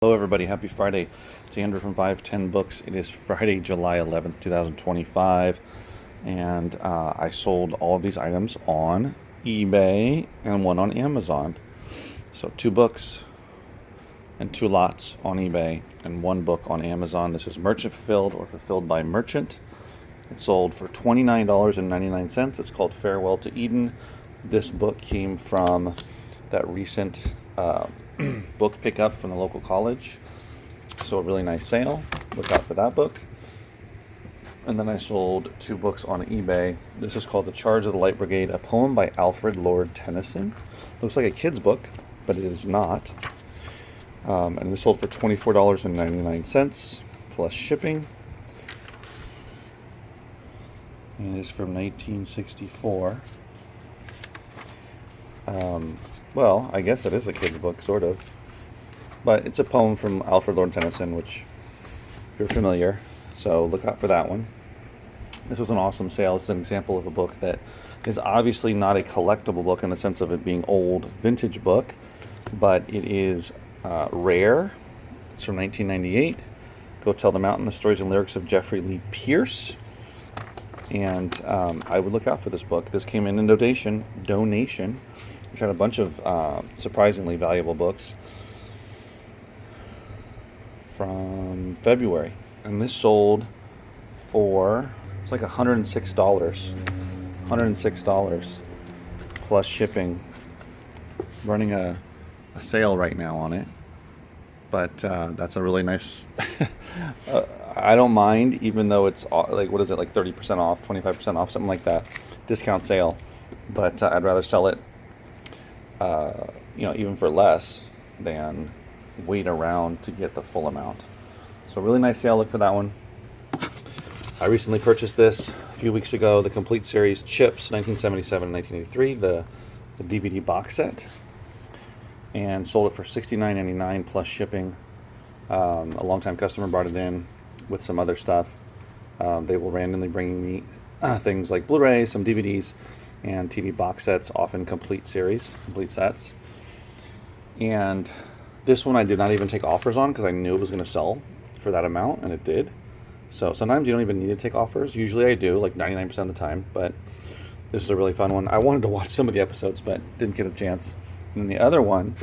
Hello everybody, happy Friday. It's Andrew from 510 Books. It is Friday, July 11th, 2025, and I sold all of these items on eBay and one on Amazon. So 2 books and 2 lots on eBay and 1 book on Amazon. This is merchant fulfilled or fulfilled by merchant. It sold for $29.99. It's called Farewell to Eden. This book came from that recent book pickup from the local college. So a really nice sale. Look out for that book. And then I sold 2 books on eBay. This is called The Charge of the Light Brigade, a poem by Alfred Lord Tennyson. Looks like a kid's book, but it is not. And this sold for $24.99 plus shipping. And it is from 1964. Well, I guess it is a kid's book, sort of. But it's a poem from Alfred Lord Tennyson, which, if you're familiar, so look out for that one. This was an awesome sale. It's an example of a book that is obviously not a collectible book in the sense of it being old, vintage book, but it is rare. It's from 1998. Go Tell the Mountain, the stories and lyrics of Jeffrey Lee Pierce. And I would look out for this book. This came in donation, which had a bunch of surprisingly valuable books from February. And this sold for, it's like $106. $106 plus shipping. Running a sale right now on it. But that's a really nice, I don't mind, even though it's like, what is it, like 30% off, 25% off, something like that, discount sale. But I'd rather sell it, even for less than wait around to get the full amount. So really nice sale, look for that one. I recently purchased this a few weeks ago, the complete series, Chips, 1977 and 1983, the DVD box set. And sold it for $69.99 plus shipping. A longtime customer brought it in with some other stuff. They will randomly bring me things like Blu-rays, some DVDs, and TV box sets, often complete sets. And this one I did not even take offers on because I knew it was going to sell for that amount, and it did. So sometimes you don't even need to take offers. Usually I do, like 99% of the time, but this is a really fun one. I wanted to watch some of the episodes, but didn't get a chance. And the other one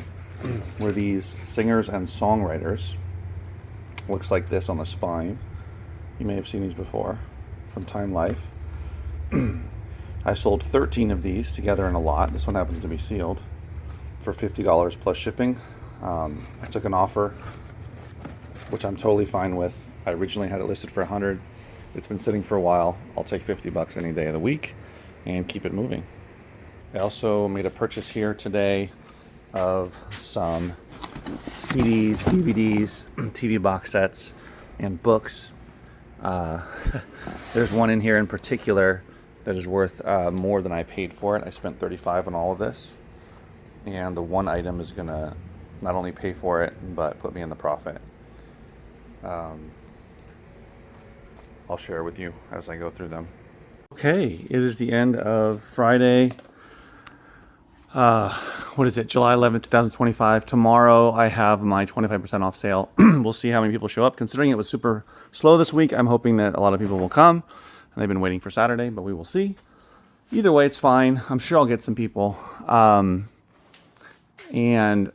were these singers and songwriters. Looks like this on the spine. You may have seen these before from Time Life. I sold 13 of these together in a lot. This one happens to be sealed for $50 plus shipping. I took an offer, which I'm totally fine with. I originally had it listed for $100. It's been sitting for a while. I'll take $50 any day of the week and keep it moving. I also made a purchase here today of some CDs, DVDs, TV box sets, and books. There's one in here in particular that is worth more than I paid for it. I spent $35 on all of this, and the one item is going to not only pay for it, but put me in the profit. I'll share with you as I go through them. Okay, it is the end of Friday. What is it? July 11th, 2025. Tomorrow I have my 25% off sale. We'll see how many people show up. Considering it was super slow this week, I'm hoping that a lot of people will come. And they've been waiting for Saturday, but we will see. Either way, it's fine. I'm sure I'll get some people. And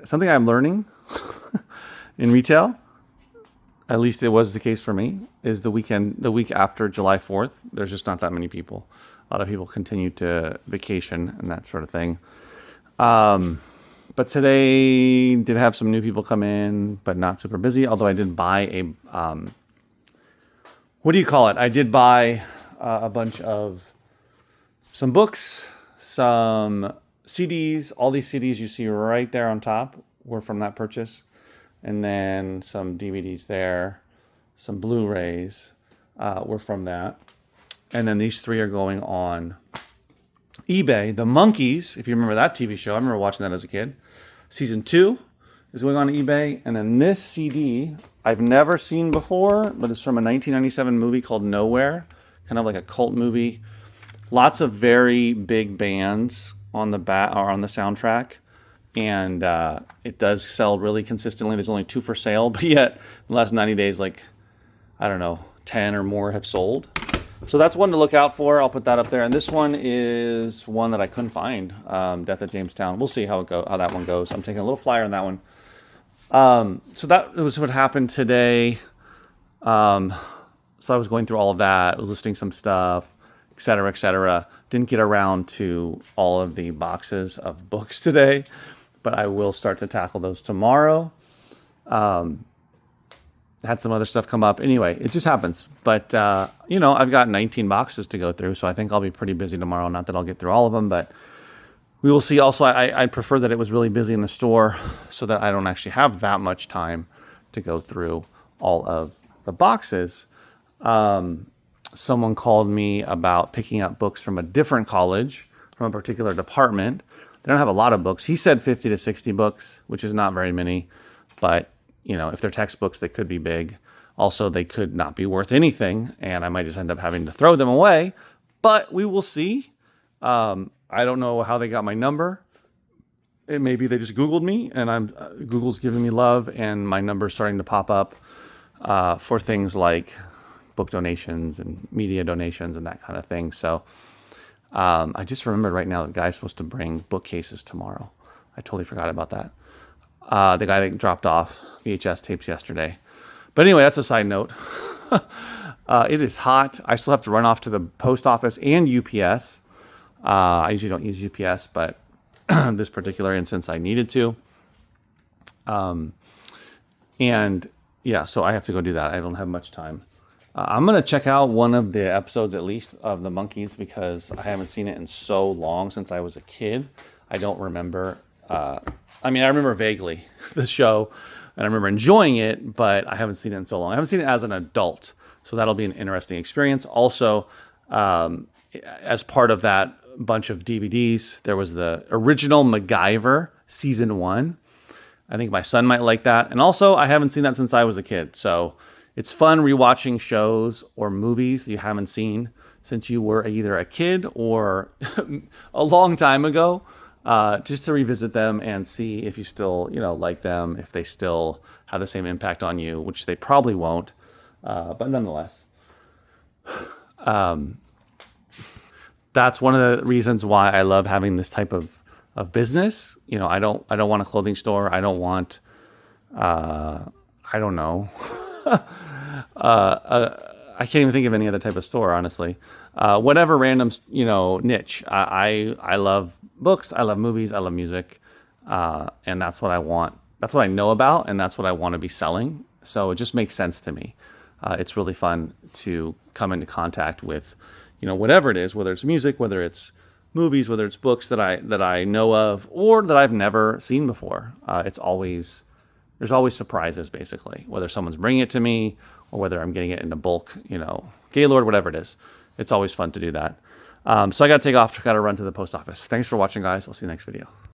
something I'm learning in retail, at least it was the case for me, is the week after July 4th, there's just not that many people. A lot of people continue to vacation and that sort of thing. But today did have some new people come in, but not super busy. Although I did buy I did buy a bunch of some books, some CDs. All these CDs you see right there on top were from that purchase. And then some DVDs there, some Blu-rays were from that. And then these 3 are going on eBay. The Monkees, if you remember that TV show, I remember watching that as a kid. Season 2 is going on eBay. And then this CD, I've never seen before, but it's from a 1997 movie called Nowhere, kind of like a cult movie. Lots of very big bands on the soundtrack. and it does sell really consistently. There's only 2 for sale, but yet in the last 90 days, like, I don't know, 10 or more have sold. So that's one to look out for. I'll put that up there. And this one is one that I couldn't find. Death at Jamestown. We'll see how that one goes. I'm taking a little flyer on that one. So that was what happened today. So I was going through all of that. I was listing some stuff, et cetera, et cetera. Didn't get around to all of the boxes of books today, but I will start to tackle those tomorrow. Had some other stuff come up. Anyway, it just happens. But, you know, I've got 19 boxes to go through, so I think I'll be pretty busy tomorrow. Not that I'll get through all of them, but we will see. Also, I'd prefer that it was really busy in the store so that I don't actually have that much time to go through all of the boxes. Someone called me about picking up books from a different college, from a particular department. They don't have a lot of books. He said 50 to 60 books, which is not very many, but you know, if they're textbooks, they could be big. Also, they could not be worth anything, and I might just end up having to throw them away, but we will see. I don't know how they got my number. Maybe they just Googled me, and Google's giving me love, and my number's starting to pop up for things like book donations and media donations and that kind of thing. So I just remembered right now that the guy's supposed to bring bookcases tomorrow. I totally forgot about that. The guy that dropped off VHS tapes yesterday. But anyway, that's a side note. It is hot. I still have to run off to the post office and UPS. I usually don't use UPS, but this particular instance I needed to. And yeah, so I have to go do that. I don't have much time. I'm going to check out one of the episodes at least of The Monkees because I haven't seen it in so long since I was a kid. I don't remember. I remember vaguely the show, and I remember enjoying it, but I haven't seen it in so long. I haven't seen it as an adult, so that'll be an interesting experience. Also, as part of that bunch of DVDs, there was the original MacGyver Season 1. I think my son might like that. And also, I haven't seen that since I was a kid, so it's fun rewatching shows or movies you haven't seen since you were either a kid or a long time ago. Just to revisit them and see if you still, like them, if they still have the same impact on you, which they probably won't. But nonetheless, that's one of the reasons why I love having this type of business. I don't want a clothing store. I don't want, I don't know. I can't even think of any other type of store, honestly. Whatever random, niche. I love books. I love movies. I love music. And that's what I want. That's what I know about. And that's what I want to be selling. So it just makes sense to me. It's really fun to come into contact with, whatever it is, whether it's music, whether it's movies, whether it's books that I know of or that I've never seen before. There's always surprises, basically, whether someone's bringing it to me or whether I'm getting it in a bulk, Gaylord, whatever it is. It's always fun to do that. So I got to take off. Got to run to the post office. Thanks for watching, guys. I'll see you next video.